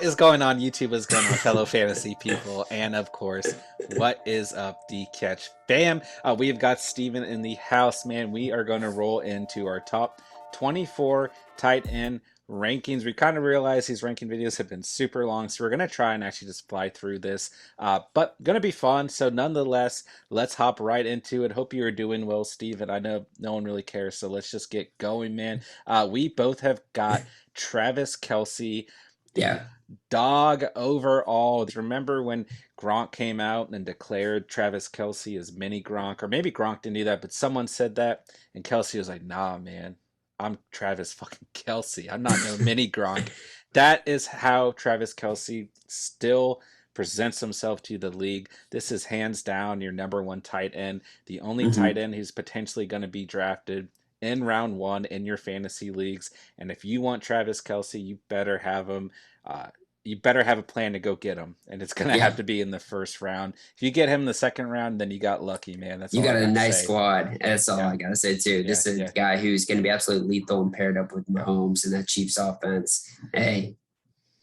is going on, YouTube? Is going on, fellow fantasy people? And of course, what is up, the Catch fam? We've got Steven in the house, man. We are going to roll into our top 24 tight end rankings. We kind of realized these ranking videos have been super long, so we're going to try and actually just fly through this. But going to be fun. So nonetheless, let's hop right into it. Hope you are doing well, Steven. I know no one really cares, so let's just get going, man. We both have got Travis Kelsey, the Yeah. dog overall. Remember when Gronk came out and declared Travis Kelsey as mini Gronk? Or maybe Gronk didn't do that, but someone said that, and Kelsey was like, nah, man. I'm Travis fucking Kelsey. I'm not no mini Gronk. That is how Travis Kelsey still presents himself to the league. This is hands down your number one tight end, the only tight hmm end who's potentially going to be drafted in round one in your fantasy leagues. And if you want Travis Kelsey, you better have him. Uh, you better have a plan to go get him, and it's going to have Yeah. to be in the first round. If you get him in the second round, then you got lucky, man. That's You all I got a got to nice say. squad. That's all Yeah, I gotta say too. yeah, This is yeah. a guy who's going to be absolutely lethal and paired up with Mahomes and that Chiefs offense. Hey,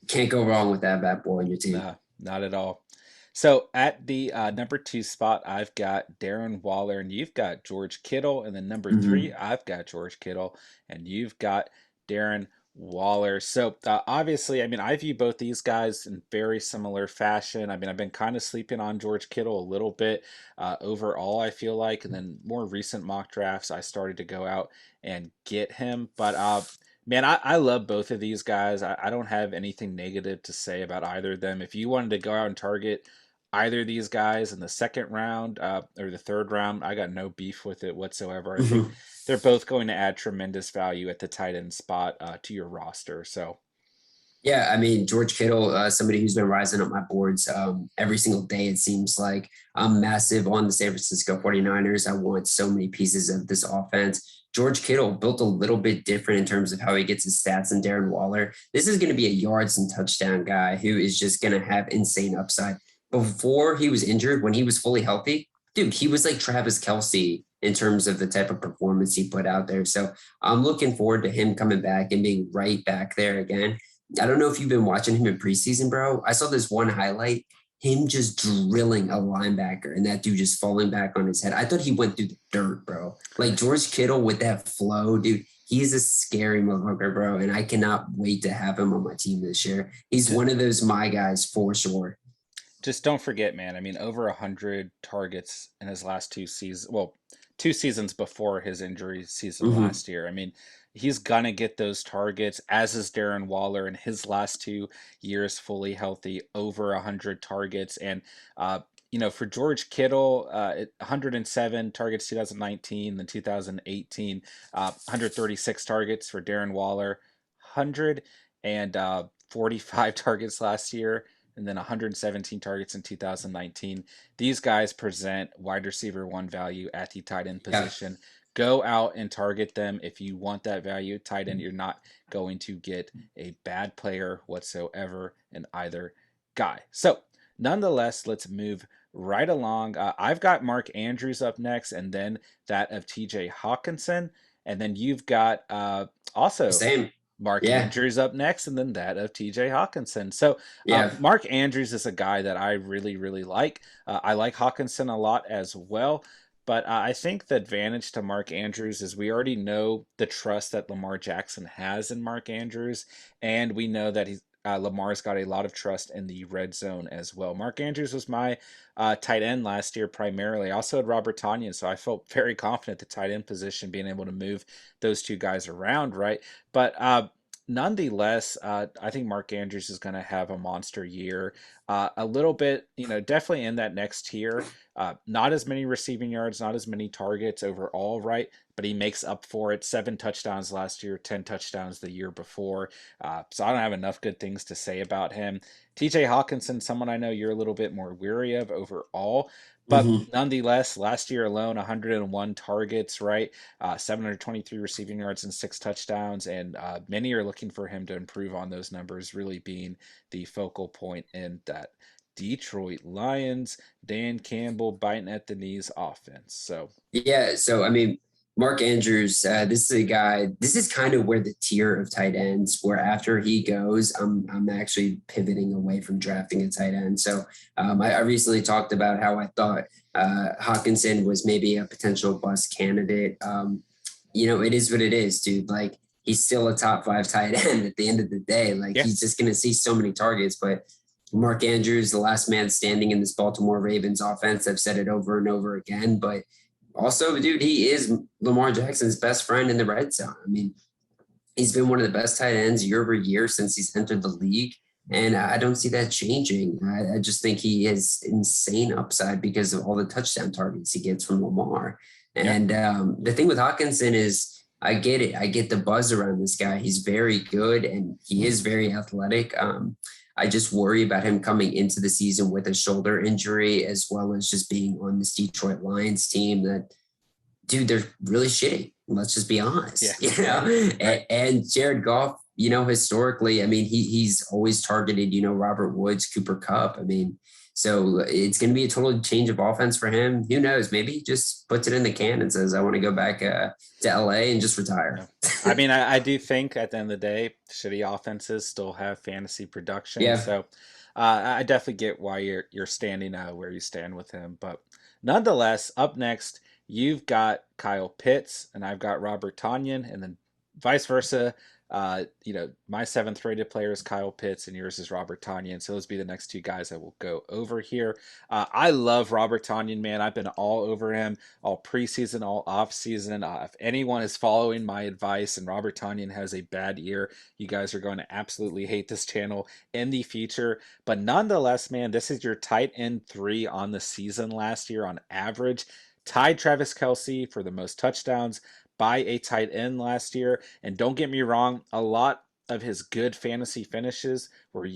can't go wrong with that bad boy on your team. Nah, not at all. So at the number two spot, I've got Darren Waller, and you've got George Kittle. And then number three, hmm I've got George Kittle, and you've got Darren Waller. So obviously, I mean, I view both these guys in very similar fashion. I mean, I've been kind of sleeping on George Kittle a little bit overall, I feel like. And then more recent mock drafts, I started to go out and get him. But man, I love both of these guys. I don't have anything negative to say about either of them. If you wanted to go out and target either of these guys in the second round or the third round, I got no beef with it whatsoever. I think hmm they're both going to add tremendous value at the tight end spot to your roster. So, Yeah, I mean, George Kittle, somebody who's been rising up my boards every single day, it seems like. I'm massive on the San Francisco 49ers. I want so many pieces of this offense. George Kittle built a little bit different in terms of how he gets his stats than Darren Waller. This is going to be a yards and touchdown guy who is just going to have insane upside. Before he was injured, when he was fully healthy, dude, he was like Travis Kelsey in terms of the type of performance he put out there. So I'm looking forward to him coming back and being right back there again. I don't know if you've been watching him in preseason, bro. I saw this one highlight, him just drilling a linebacker and that dude just falling back on his head. I thought he went through the dirt, bro. Like George Kittle with that flow, dude. He's a scary motherfucker, bro. And I cannot wait to have him on my team this year. He's just, one of those my guys for sure. just don't forget, man. I mean, over 100 targets in his last two seasons. Well, 2 seasons before his injury season hmm last year. I mean, he's gonna get those targets, as is Darren Waller in his last 2 years fully healthy, over 100 targets. And for George Kittle, 107 targets 2019, then 2018, 136 targets for Darren Waller, 145 targets last year, and then 117 targets in 2019. These guys present wide receiver one value at the tight end Yeah. position. Go out and target them if you want that value. Tight end, you're not going to get a bad player whatsoever in either guy. So, nonetheless, let's move right along. I've got Mark Andrews up next, and then that of TJ Hawkinson. And then you've got also Same. Mark Yeah. Andrews up next, and then that of TJ Hawkinson. So, Yeah. Mark Andrews is a guy that I really, really like. I like Hawkinson a lot as well. But I think the advantage to Mark Andrews is we already know the trust that Lamar Jackson has in Mark Andrews, and we know that Lamar's got a lot of trust in the red zone as well. Mark Andrews was my tight end last year primarily. I also had Robert Tanyan, so I felt very confident at the tight end position, being able to move those two guys around, right? But nonetheless, I think Mark Andrews is going to have a monster year. A little bit, definitely in that next tier. Not as many receiving yards, not as many targets overall, right? But he makes up for it. 7 touchdowns last year, 10 touchdowns the year before. So I don't have enough good things to say about him. TJ Hawkinson, someone I know you're a little bit more weary of overall. But hmm nonetheless, last year alone, 101 targets, right? 723 receiving yards and 6 touchdowns. And many are looking for him to improve on those numbers, really being the focal point in that Detroit Lions, Dan Campbell biting at the knees offense. So, Yeah. So, I mean, Mark Andrews, this is a guy. This is kind of where the tier of tight ends, where after he goes, I'm actually pivoting away from drafting a tight end. So I recently talked about how I thought Hawkinson was maybe a potential bust candidate. It is what it is, dude. Like he's still a top five tight end at the end of the day. Like Yeah. he's just going to see so many targets. But Mark Andrews, the last man standing in this Baltimore Ravens offense. I've said it over and over again, but also, dude, he is Lamar Jackson's best friend in the red zone. I mean, he's been one of the best tight ends year over year since he's entered the league. And I don't see that changing. I just think he has insane upside because of all the touchdown targets he gets from Lamar. Yeah. And the thing with Hawkinson is, I get it. I get the buzz around this guy. He's very good and he is very athletic. I just worry about him coming into the season with a shoulder injury, as well as just being on this Detroit Lions team that, dude, they're really shitty. Let's just be honest, Yeah. Right. and Jared Goff, historically, I mean, he's always targeted, Robert Woods, Cooper Kupp. I mean, so it's going to be a total change of offense for him. Who knows? Maybe he just puts it in the can and says, I want to go back to LA and just retire. Yeah. I mean, I do think at the end of the day, shitty offenses still have fantasy production. Yeah. So I definitely get why you're standing where you stand with him. But nonetheless, up next, you've got Kyle Pitts and I've got Robert Tanyan, and then vice versa. My seventh rated player is Kyle Pitts and yours is Robert Tanyan. So those be the next two guys I will go over here. I love Robert Tanyan, man. I've been all over him all preseason, all off season. If anyone is following my advice and Robert Tanyan has a bad year, you guys are going to absolutely hate this channel in the future. But nonetheless, man, this is your tight end 3 on the season last year on average. Tied Travis Kelsey for the most touchdowns by a tight end last year. And don't get me wrong, a lot of his good fantasy finishes were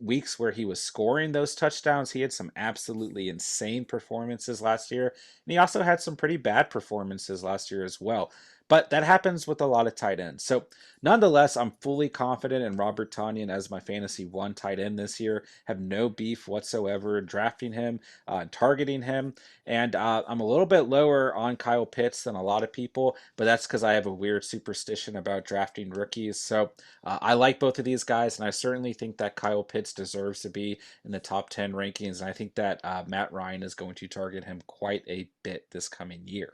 weeks where he was scoring those touchdowns. He had some absolutely insane performances last year, and he also had some pretty bad performances last year as well. But that happens with a lot of tight ends. So, nonetheless, I'm fully confident in Robert Tanyan as my fantasy 1 tight end this year. Have no beef whatsoever drafting him, targeting him. And I'm a little bit lower on Kyle Pitts than a lot of people, but that's because I have a weird superstition about drafting rookies. So I like both of these guys, and I certainly think that Kyle Pitts deserves to be in the top 10 rankings. And I think that Matt Ryan is going to target him quite a bit this coming year.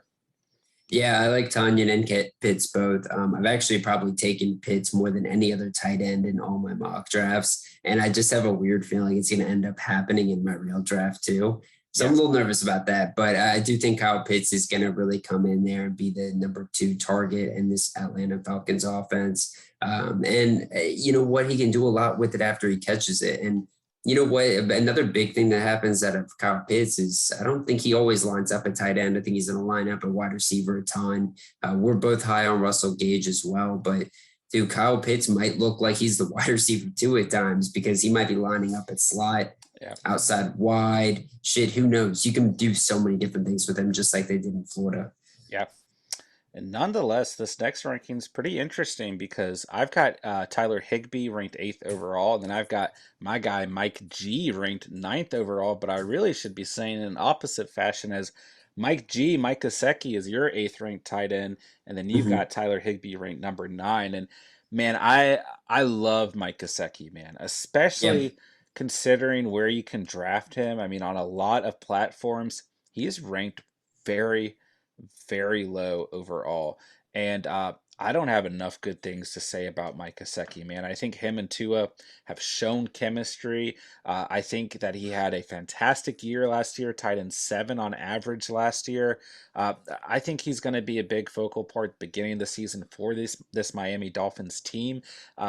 Yeah, I like Tanyan and Pitts both. I've actually probably taken Pitts more than any other tight end in all my mock drafts. And I just have a weird feeling it's going to end up happening in my real draft too. So I'm a little nervous about that. But I do think Kyle Pitts is going to really come in there and be the number 2 target in this Atlanta Falcons offense. And you know what? He can do a lot with it after he catches it. And you know what? Another big thing that happens out of Kyle Pitts is I don't think he always lines up at tight end. I think he's going to line up a wide receiver a ton. We're both high on Russell Gage as well, but dude, Kyle Pitts might look like he's the wide receiver too at times because he might be lining up at slot, outside wide. Shit, who knows? You can do so many different things with him, just like they did in Florida. Yeah. And nonetheless, this next ranking is pretty interesting because I've got Tyler Higby ranked 8th overall, and then I've got my guy Mike G ranked 9th overall, but I really should be saying in opposite fashion as Mike G, Mike Gesicki is your 8th ranked tight end, and then you've got Tyler Higby ranked number 9. And man, I love Mike Gesicki, man, especially considering where you can draft him. I mean, on a lot of platforms, he's ranked very very low overall. And I don't have enough good things to say about Mike Gesicki, man. I think him and Tua have shown chemistry. I think that he had a fantastic year last year, tied in 7 on average last year. I think he's going to be a big focal part beginning of the season for this Miami Dolphins team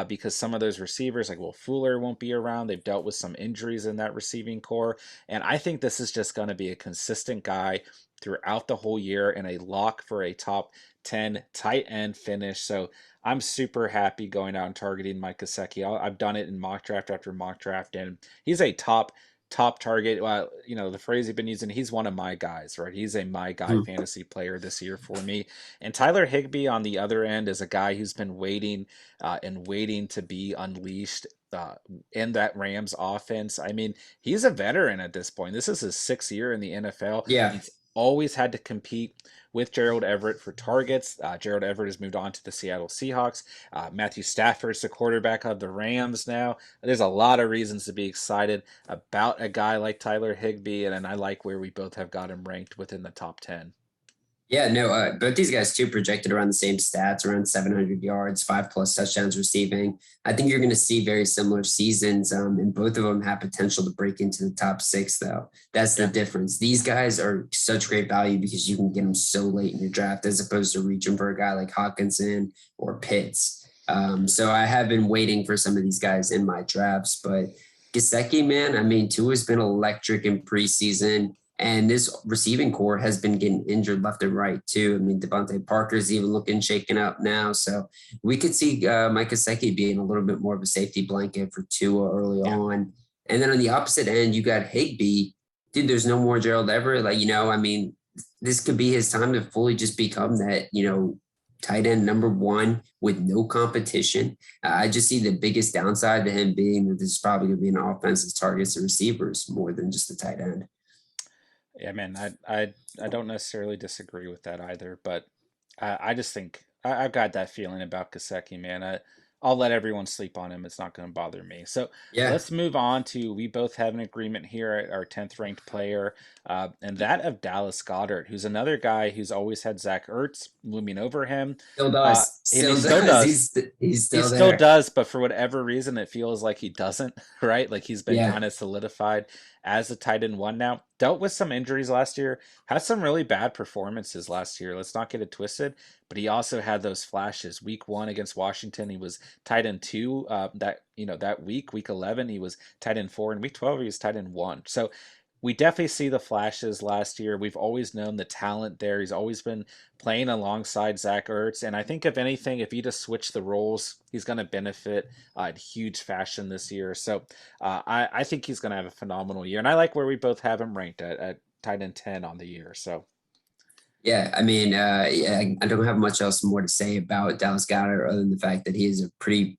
because some of those receivers, like Will Fuller, won't be around. They've dealt with some injuries in that receiving core. And I think this is just going to be a consistent guy throughout the whole year and a lock for a top 10 tight end finish. So I'm super happy going out and targeting Mike Gesicki. I've done it in mock draft after mock draft, and he's a top target. Well, the phrase he's been using, he's one of my guys, right? He's a my guy fantasy player this year for me. And Tyler Higby on the other end is a guy who's been waiting and waiting to be unleashed in that Rams offense. I mean, he's a veteran at this point. This is his 6th year in the NFL. Yeah. He's always had to compete with Gerald Everett for targets. Gerald Everett has moved on to the Seattle Seahawks. Matthew Stafford's the quarterback of the Rams now. There's a lot of reasons to be excited about a guy like Tyler Higby, and I like where we both have got him ranked within the top 10. Yeah, no, both these guys too projected around the same stats, around 700 yards, 5+ touchdowns receiving. I think you're going to see very similar seasons, and both of them have potential to break into the top six, though. That's the Yeah. difference. These guys are such great value because you can get them so late in your draft as opposed to reaching for a guy like Hawkinson or Pitts. So I have been waiting for some of these guys in my drafts, but Gesicki, man, I mean, Tua's been electric in preseason. And this receiving core has been getting injured left and right too. I mean, Devontae Parker's even looking shaken up now. So we could see Mike Gesicki being a little bit more of a safety blanket for Tua early Yeah. on. And then on the opposite end, you got Higby. Dude, there's no more Gerald Everett. Like, I mean, this could be his time to fully just become that, tight end number one with no competition. I just see the biggest downside to him being that this is probably going to be an offense that targets the receivers more than just the tight end. Yeah, man, I don't necessarily disagree with that either, but I just think I've got that feeling about Kaseki, man. I'll let everyone sleep on him. It's not going to bother me. So Yeah. let's move on to we both have an agreement here at our 10th ranked player, and that of Dallas Goddard, who's another guy who's always had Zach Ertz looming over him. Still Uh, does. and he Still still does. does. He's He still still there. does, but for whatever reason, it feels like he doesn't, right? Like he's been Yeah. kind of solidified as a tight end one now. Dealt with some injuries last year, had some really bad performances last year. Let's not get it twisted, but he also had those flashes. Week 1 against Washington, he was tight end 2. That week 11, he was tight end 4, and week 12, he was tight end 1. So we definitely see the flashes last year. We've always known the talent there. He's always been playing alongside Zach Ertz. And I think, if anything, if you just switch the roles, he's going to benefit in huge fashion this year. So I think he's going to have a phenomenal year. And I like where we both have him ranked at tight end 10 on the year. So. Yeah, I mean, yeah, I don't have much else more to say about Dallas Goddard other than the fact that he is a pretty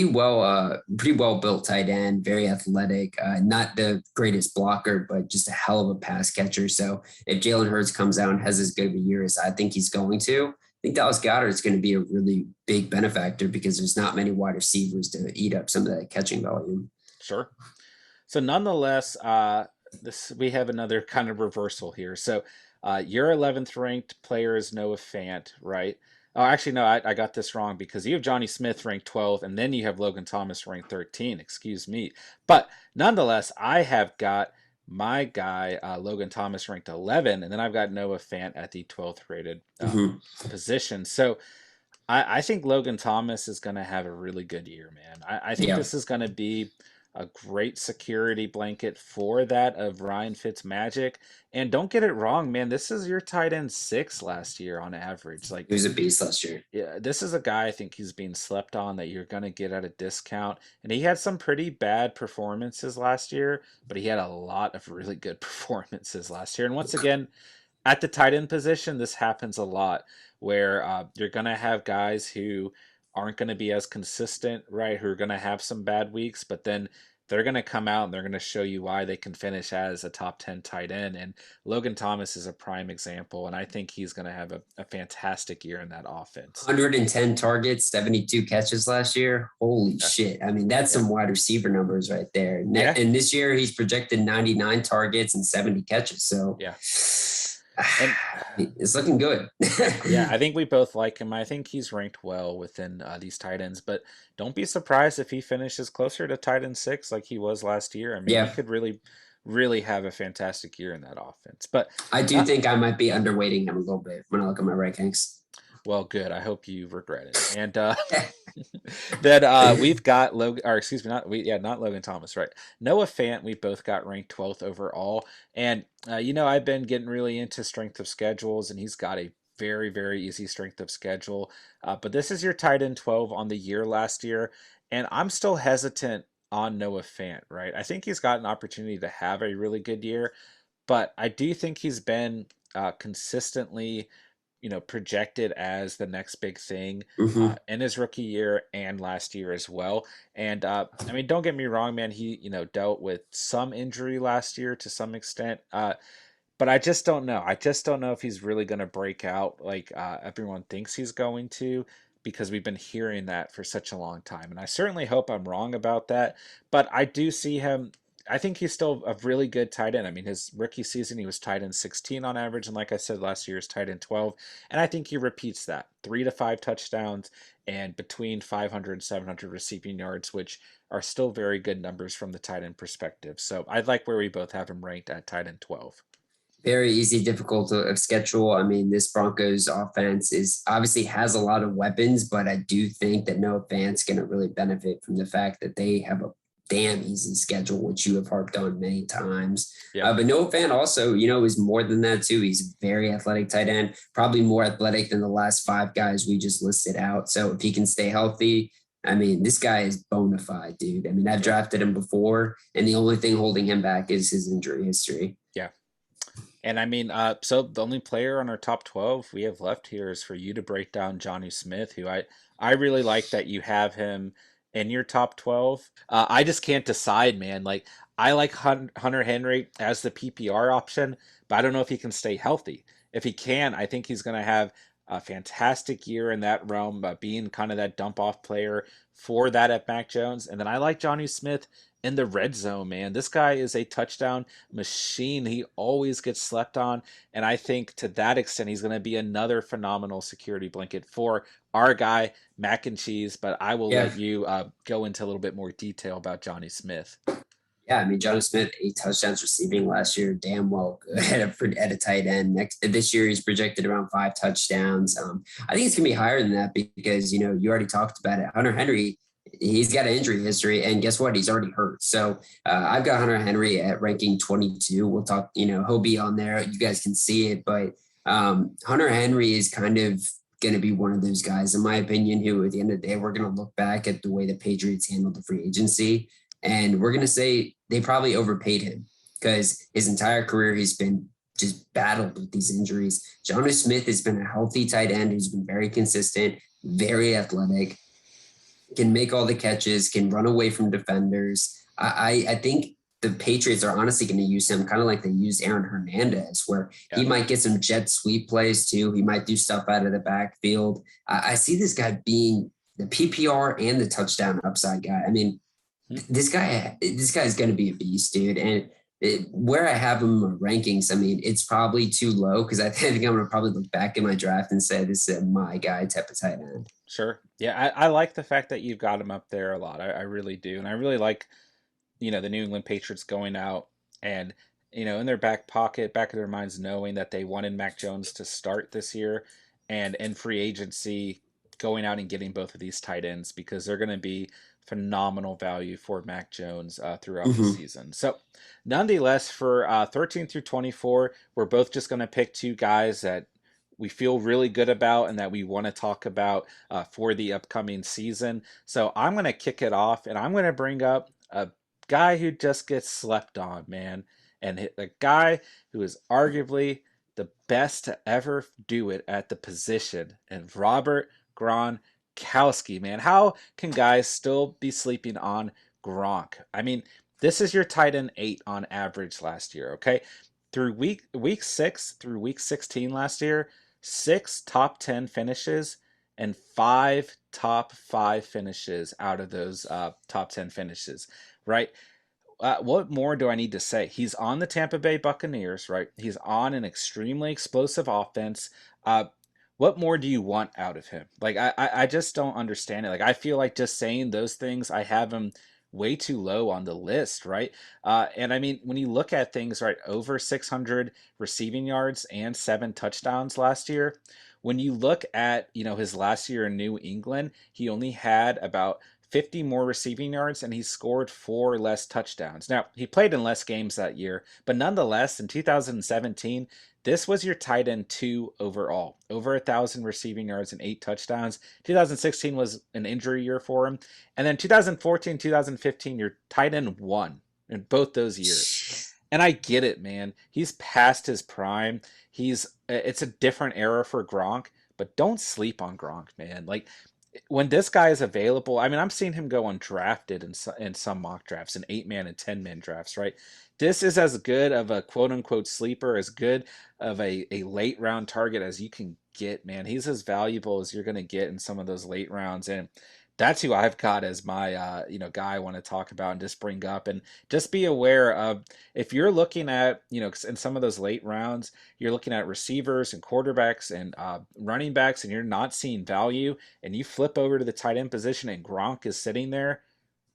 well built tight end, very athletic, not the greatest blocker, but just a hell of a pass catcher. So if Jalen Hurts comes out and has as good of a year as I think he's going to, I think Dallas Goddard is going to be a really big benefactor because there's not many wide receivers to eat up some of that catching volume. Sure. So nonetheless, this we have another kind of reversal here. So your 11th ranked player is Noah Fant, right? Oh, actually, no, I got this wrong because you have Johnny Smith ranked 12, and then you have Logan Thomas ranked 13. Excuse me. But nonetheless, I have got my guy, Logan Thomas, ranked 11, and then I've got Noah Fant at the 12th rated Mhm. position. So I think Logan Thomas is going to have a really good year, man. I think Yeah. this is going to be a great security blanket for that of Ryan Fitzmagic. And don't get it wrong, man. This is your tight end 6 last year on average. Like, He was a beast last year. yeah, this is a guy I think he's being slept on that you're going to get at a discount. And he had some pretty bad performances last year, but he had a lot of really good performances last year. And once again, at the tight end position, this happens a lot where you're going to have guys who aren't going to be as consistent, right? Who are going to have some bad weeks, but then they're going to come out and they're going to show you why they can finish as a top 10 tight end. And Logan Thomas is a prime example. And I think he's going to have a fantastic year in that offense. 110 targets, 72 catches last year. Holy Yeah. shit. I mean, that's Yeah. some wide receiver numbers right there. Yeah. And this year he's projected 99 targets and 70 catches. So Yeah. And it's looking good. yeah, I think we both like him. I think he's ranked well within these tight ends, but don't be surprised if he finishes closer to tight end 6 like he was last year. I mean, he Yeah. could really, really have a fantastic year in that offense. But I do uh, think I might be underweighting him a little bit when I look at my rankings. well, good. I hope you regret it. And then we've got Logan, or excuse me, not Logan Thomas, right? Noah Fant, we both got ranked 12th overall, and I've been getting really into strength of schedules, and he's got a very, very easy strength of schedule. But this is your tight end 12 on the year last year, and I'm still hesitant on Noah Fant, right? I think he's got an opportunity to have a really good year, but I do think he's been consistently projected as the next big thing Mm-hmm. in his rookie year and last year as well. And I mean, don't get me wrong, man. He dealt with some injury last year to some extent. but I just don't know. I just don't know if he's really going to break out like everyone thinks he's going to, because we've been hearing that for such a long time. And I certainly hope I'm wrong about that. But I do see him. I think he's still a really good tight end. I mean, his rookie season, he was tight end 16 on average. And like I said, last year's tight end 12. And I think he repeats that 3 to 5 touchdowns and between 500 and 700 receiving yards, which are still very good numbers from the tight end perspective. So I like where we both have him ranked at tight end 12. Very easy, difficult of schedule. I mean, this Broncos offense is obviously has a lot of weapons, but I do think that Noah Fant's going to really benefit from the fact that they have a damn easy schedule, which you have harped on many times. Yep. But Noah Fant also, is more than that too. He's a very athletic tight end, probably more athletic than the last five guys we just listed out. So if he can stay healthy, I mean, this guy is bona fide, dude. I mean, I've drafted him before, and the only thing holding him back is his injury history. Yeah. And I mean, so the only player on our top 12 we have left here is for you to break down Johnny Smith, who I really like that you have him in your top 12. I just can't decide, man. Like, I like Hunter Henry as the PPR option, but I don't know if he can stay healthy. If he can, I think he's going to have a fantastic year in that realm, being kind of that dump off player for that at Mac Jones. And then I like Johnny Smith in the red zone, man. This guy is a touchdown machine. He always gets slept on. And I think to that extent, he's going to be another phenomenal security blanket for our guy, Mac and Cheese. But I will Yeah. let you go into a little bit more detail about Johnny Smith. Yeah, I mean, Jonnu Smith, 8 touchdowns receiving last year, damn well good at a tight end. This year, he's projected around 5 touchdowns. I think it's gonna be higher than that because you already talked about it. Hunter Henry, he's got an injury history, and guess what? He's already hurt. So I've got Hunter Henry at ranking 22. We'll talk. He'll be on there. You guys can see it, but Hunter Henry is kind of going to be one of those guys, in my opinion, who at the end of the day, we're going to look back at the way the Patriots handled the free agency. And we're going to say they probably overpaid him because his entire career he's been just battled with these injuries. Jonnu Smith has been a healthy tight end who's been very consistent, very athletic, can make all the catches, can run away from defenders. I think the Patriots are honestly going to use him kind of like they use Aaron Hernandez, where he might get some jet sweep plays too. He might do stuff out of the backfield. I see this guy being the PPR and the touchdown upside guy. I mean, this guy is going to be a beast, dude. And where I have him rankings, I mean, it's probably too low because I think I'm going to probably look back in my draft and say this is my guy type of tight end. Sure. Yeah, I like the fact that you've got him up there a lot. I really do. And I really like, the New England Patriots going out and, in their back pocket, back of their minds, knowing that they wanted Mac Jones to start this year and in free agency going out and getting both of these tight ends because they're going to be phenomenal value for Mac Jones throughout the Mm-hmm. season. So, nonetheless, for 13 through 24, we're both just going to pick two guys that we feel really good about and that we want to talk about for the upcoming season. So I'm going to kick it off and I'm going to bring up a guy who just gets slept on, man. And a guy who is arguably the best to ever do it at the position. And Robert Gronkowski, man. How can guys still be sleeping on Gronk? I mean, this is your tight end 8 on average last year, okay? Through week 6 through week 16 last year, 6 top 10 finishes and 5 top 5 finishes out of those top 10 finishes, right? What more do I need to say? He's on the Tampa Bay Buccaneers, right? He's on an extremely explosive offense. Uh, what more do you want out of him? Like, I just don't understand it. Like, I feel like just saying those things, I have him way too low on the list, right? And I mean, when you look at things, right, over 600 receiving yards and 7 touchdowns last year. When you look at, his last year in New England, he only had about 50 more receiving yards and he scored 4 less touchdowns. Now, he played in less games that year, but nonetheless, in 2017, this was your tight end 2 overall. Over 1,000 receiving yards and 8 touchdowns. 2016 was an injury year for him. And then 2014, 2015, your tight end 1 in both those years. And I get it, man. He's past his prime. It's a different era for Gronk, but don't sleep on Gronk, man. Like, when this guy is available, I mean, I'm seeing him go undrafted in some mock drafts, in 8-man and 10-man drafts, right? This is as good of a quote unquote sleeper, as good of a late round target as you can get, man. He's as valuable as you're going to get in some of those late rounds. And that's who I've got as my, guy I want to talk about and just bring up. And just be aware of, if you're looking at, in some of those late rounds, you're looking at receivers and quarterbacks and running backs, and you're not seeing value, and you flip over to the tight end position and Gronk is sitting there,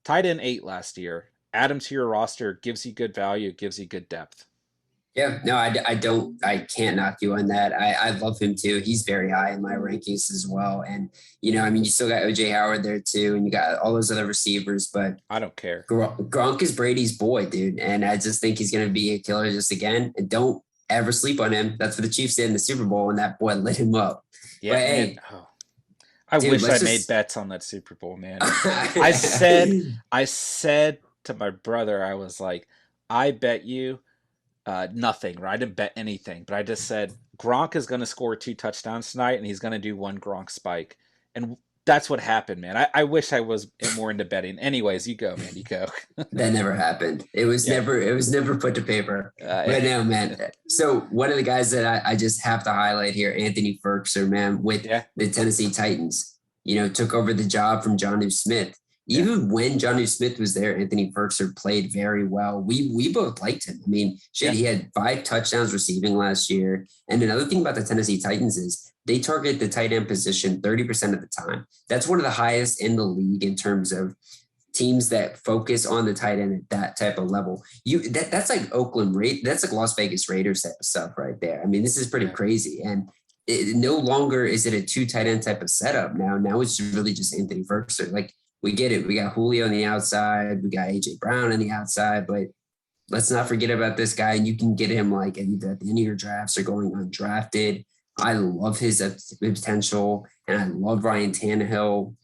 tight end 8 last year. Add him to your roster, gives you good value, gives you good depth. Yeah, no, I don't, I can't knock you on that. I love him too. He's very high in my rankings as well. And, I mean, you still got OJ Howard there too, and you got all those other receivers, but I don't care. Gronk is Brady's boy, dude. And I just think he's going to be a killer just again. And don't ever sleep on him. That's what the Chiefs did in the Super Bowl, and that boy lit him up. Yeah, But man. hey, Oh, I dude, wish I let's made just. bets on that Super Bowl, man. I said to my brother, I was like, I bet you nothing, right? I didn't bet anything, but I just said Gronk is going to score 2 touchdowns tonight, and he's going to do one Gronk spike, and that's what happened, man. I wish I was more into betting. Anyways, you go, man. You go. That never happened. It was Yeah. never, it was never put to paper. Uh, But no, man. So one of the guys that I just have to highlight here, Anthony Ferguson, man, with yeah. the Tennessee Titans, took over the job from Jonnu Smith. Yeah. Even when Jonnu Smith was there, Anthony Ferguson played very well. We both liked him. I mean, shit, Yeah. he had 5 touchdowns receiving last year. And another thing about the Tennessee Titans is they target the tight end position 30% of the time. That's one of the highest in the league in terms of teams that focus on the tight end at that type of level. That's like that's like Las Vegas Raiders type of stuff right there. I mean, this is pretty Yeah. crazy. And no longer is it a 2 tight end type of setup now. Now it's really just Anthony Ferguson. Like, we get it. We got Julio on the outside. We got AJ Brown on the outside, but let's not forget about this guy. And you can get him like either at the end of your drafts or going undrafted. I love his potential, and I love Ryan Tannehill.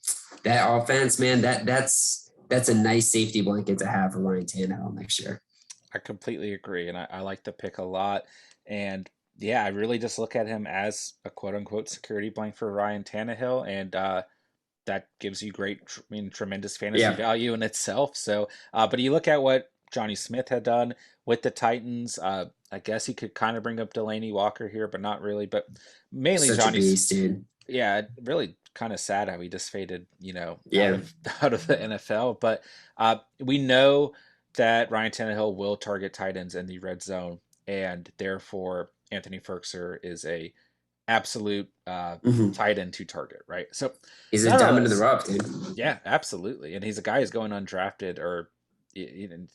That offense, man, that's a nice safety blanket to have for Ryan Tannehill next year. I completely agree, and I like the pick a lot. And yeah, I really just look at him as a quote unquote security blank for Ryan Tannehill, and that gives you tremendous fantasy Yeah, value in itself. So, but you look at what Johnny Smith had done with the Titans. I guess he could kind of bring up Delaney Walker here, but not really. But mainly such a Johnny. beast, dude. Yeah, really kind of sad how he just faded, out Yeah, of out of the NFL. But we know that Ryan Tannehill will target tight ends in the red zone, and therefore Anthony Ferguson is a absolute hmm tight end to target, right? So, he's a diamond in the nonetheless, rough, dude. yeah, absolutely, and he's a guy who's going undrafted, or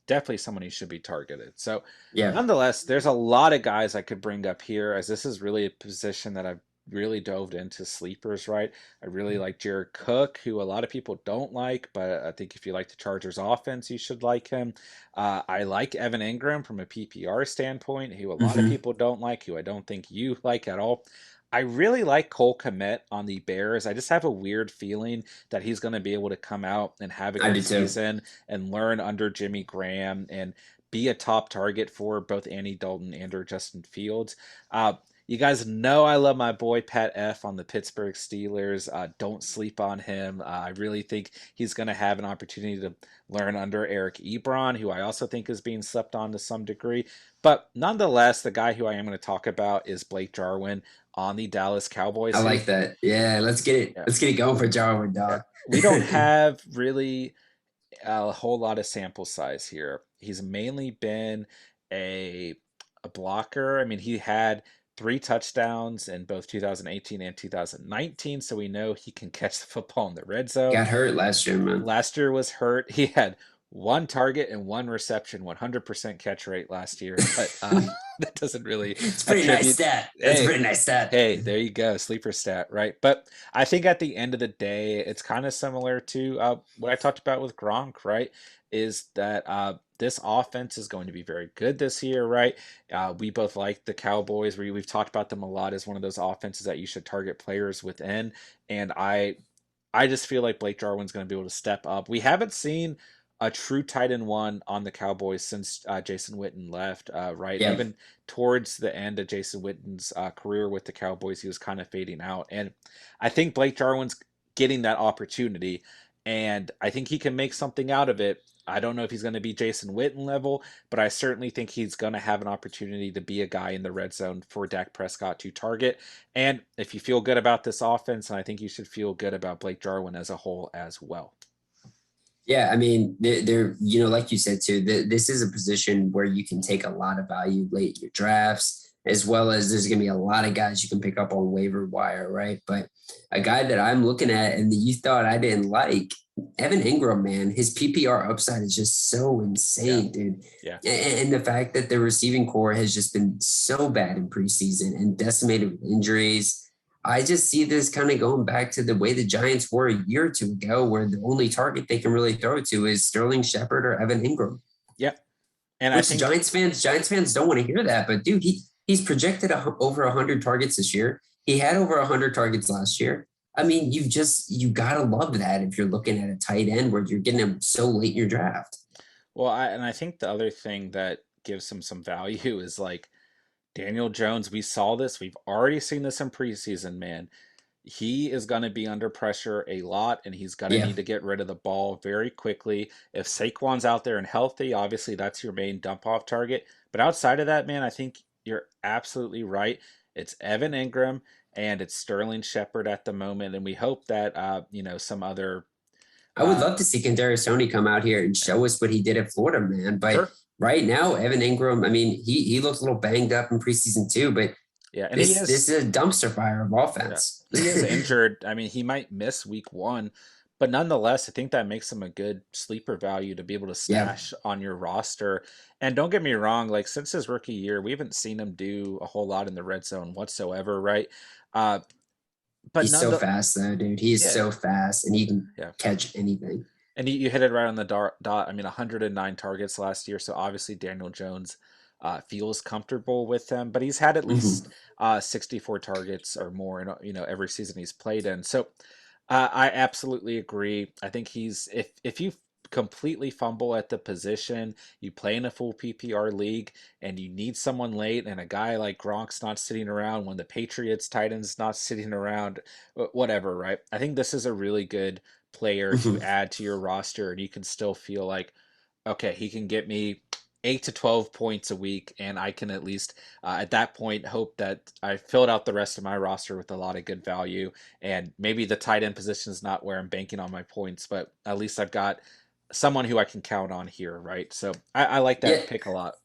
definitely someone who should be targeted. So, Yeah, nonetheless, there's a lot of guys I could bring up here, as this is really a position that I've really dove into sleepers, right? I really like Jared Cook, who a lot of people don't like, but I think if you like the Chargers offense, you should like him. I like Evan Ingram from a PPR standpoint, who a lot of hmm people don't like, who I don't think you like at all. I really like Cole Kmet on the Bears. I just have a weird feeling that he's going to be able to come out and have a I good do too. season and learn under Jimmy Graham and be a top target for both Andy Dalton and or Justin Fields. You guys know I love my boy Pat F on the Pittsburgh Steelers. Don't sleep on him. I really think he's going to have an opportunity to learn under Eric Ebron, who I also think is being slept on to some degree. But nonetheless, the guy who I am going to talk about is Blake Jarwin on the Dallas I Cowboys, who, like that. Yeah, let's get it. yeah, Let's get it going for Darwin, yeah, dog. we don't have really a whole lot of sample size here. He's mainly been a a blocker. I mean, he had 3 touchdowns in both 2018 and 2019, so we know he can catch the football in the red zone. Got hurt last year, man. Last year was hurt. He had 1 target and 1 reception, 100% catch rate last year, but that doesn't really It's a pretty nice attribute. stat. That's a Hey, pretty nice stat. hey, there you go, sleeper stat, right? But I think at the end of the day, it's kind of similar to what I talked about with Gronk, right? Is that this offense is going to be very good this year, right? We both like the Cowboys. We've talked about them a lot as one of those offenses that you should target players within, and I just feel like Blake Jarwin's going to be able to step up. We haven't seen a true tight end one on the Cowboys since Jason Witten left, right? Yeah. Even towards the end of Jason Witten's career with the Cowboys, he was kind of fading out. And I think Blake Jarwin's getting that opportunity. And I think he can make something out of it. I don't know if he's going to be Jason Witten level, but I certainly think he's going to have an opportunity to be a guy in the red zone for Dak Prescott to target. And if you feel good about this offense, and I think you should feel good about Blake Jarwin as a whole as well. Yeah, I mean, they're like you said too, this is a position where you can take a lot of value late in your drafts, as well as there's going to be a lot of guys you can pick up on waiver wire, right? But a guy that I'm looking at and that you thought I didn't like, Evan Ingram, man, his PPR upside is just so insane, dude. Yeah. And the fact that the receiving core has just been so bad in preseason and decimated with injuries. I just see this kind of going back to the way the Giants were a year or two ago, where the only target they can really throw to is Sterling Shepard or Evan Ingram. Yeah. And which I think Giants fans don't want to hear that, but dude, he's projected over 100 targets this year. He had over 100 targets last year. I mean, you gotta love that if you're looking at a tight end where you're getting him so late in your draft. Well, I think the other thing that gives him some value is like Daniel Jones. We saw this. We've already seen this in preseason, man. He is going to be under pressure a lot, and he's going to need to get rid of the ball very quickly. If Saquon's out there and healthy, obviously that's your main dump-off target. But outside of that, man, I think you're absolutely right. It's Evan Ingram and it's Sterling Shepard at the moment, and we hope that some other. I would love to see Kadarius Toney come out here and show us what he did at Florida, man. But sure. Right now, Evan Ingram, I mean, he looks a little banged up in preseason too, but yeah, and this is a dumpster fire of offense. Yeah. He is injured. I mean, he might miss week 1, but nonetheless, I think that makes him a good sleeper value to be able to stash on your roster. And don't get me wrong, like since his rookie year, we haven't seen him do a whole lot in the red zone whatsoever, right? But he's so fast though, dude. He is so fast, and he can catch anything. And you hit it right on the dot. I mean, 109 targets last year. So obviously Daniel Jones feels comfortable with them, but he's had at least 64 targets or more in every season he's played in. So I absolutely agree. I think if you completely fumble at the position, you play in a full PPR league, and you need someone late, and a guy like Gronk's not sitting around when the Patriots tight end's not sitting around, whatever, right? I think this is a really good player to add to your roster, and you can still feel like, okay, he can get me 8 to 12 points a week, and I can at least at that point hope that I filled out the rest of my roster with a lot of good value. And maybe the tight end position is not where I'm banking on my points, but at least I've got someone who I can count on here, right? So I like that pick a lot.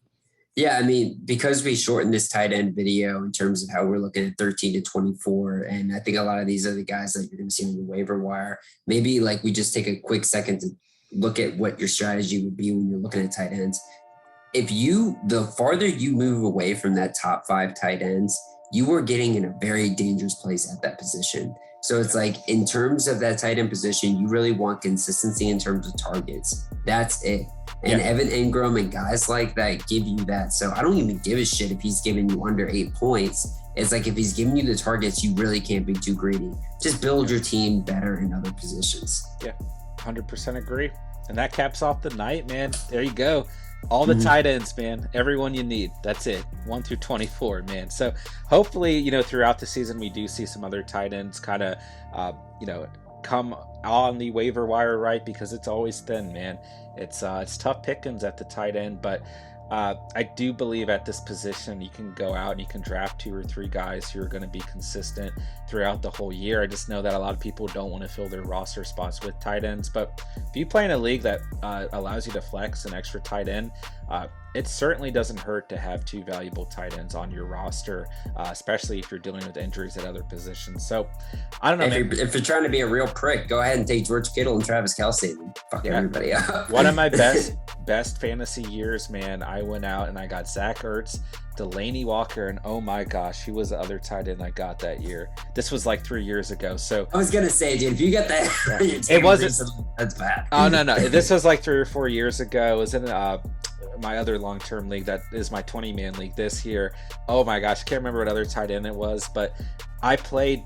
Yeah, I mean, because we shortened this tight end video in terms of how we're looking at 13 to 24, and I think a lot of these other guys that you're going to see on the waiver wire, maybe like we just take a quick second to look at what your strategy would be when you're looking at tight ends. The farther you move away from that top 5 tight ends, you are getting in a very dangerous place at that position. So it's like, in terms of that tight end position, you really want consistency in terms of targets. That's it. And Evan Ingram and guys like that give you that. So I don't even give a shit if he's giving you under 8 points. It's like, if he's giving you the targets, you really can't be too greedy. Just build your team better in other positions. Yeah, 100% agree. And that caps off the night, man. There you go. All the tight ends, man. Everyone you need. That's it. 1 through 24, man. So hopefully, throughout the season, we do see some other tight ends kind of, come on the waiver wire, right? Because it's always thin, man. It's tough pickings at the tight end, but I do believe at this position you can go out and you can draft 2 or 3 guys who are going to be consistent throughout the whole year. I just know that a lot of people don't want to fill their roster spots with tight ends, but if you play in a league that allows you to flex an extra tight end, it certainly doesn't hurt to have 2 valuable tight ends on your roster, especially if you're dealing with injuries at other positions. So I don't know. If you're trying to be a real prick, go ahead and take George Kittle and Travis Kelsey and fuck everybody up. One of my best fantasy years, man. I went out and I got Zach Ertz, Delaney Walker, and oh my gosh, who was the other tight end I got that year? This was like 3 years ago. So I was gonna say, dude, if you get that, it wasn't. That's bad. Oh no, this was like 3 or 4 years ago. It was in my other long-term league that is my 20-man league this year. Oh my gosh, I can't remember what other tight end it was, but I played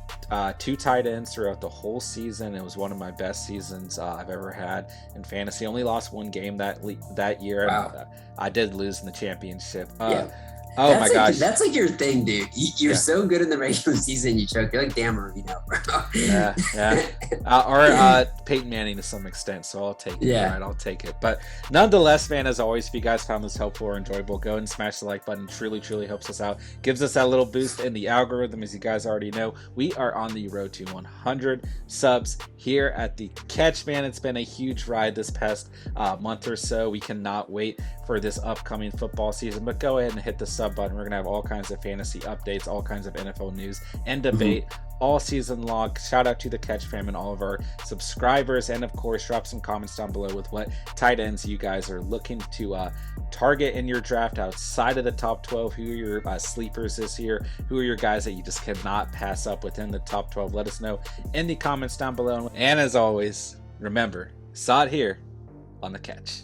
2 tight ends throughout the whole season. It was one of my best seasons I've ever had in fantasy. Only lost 1 game that year. Wow. I did lose in the championship. Oh my gosh. That's like your thing, dude. You're so good in the regular season, you choke. You're like Dan Marino, bro. Yeah. Or Peyton Manning to some extent, so I'll take it. All Yeah. right, I'll take it. But nonetheless, man, as always, if you guys found this helpful or enjoyable, go ahead and smash the like button. Truly, truly helps us out. Gives us that little boost in the algorithm. As you guys already know, we are on the road to 100 subs here at the Catch, man. It's been a huge ride this past month or so. We cannot wait for this upcoming football season, but go ahead and hit the sub button. We're going to have all kinds of fantasy updates, all kinds of NFL news and debate all season long. Shout out to the Catch fam and all of our subscribers, and of course drop some comments down below with what tight ends you guys are looking to target in your draft outside of the top 12. Who are your sleepers this year? Who are your guys that you just cannot pass up within the top 12? Let us know in the comments down below, and as always, remember, saw it here on the Catch.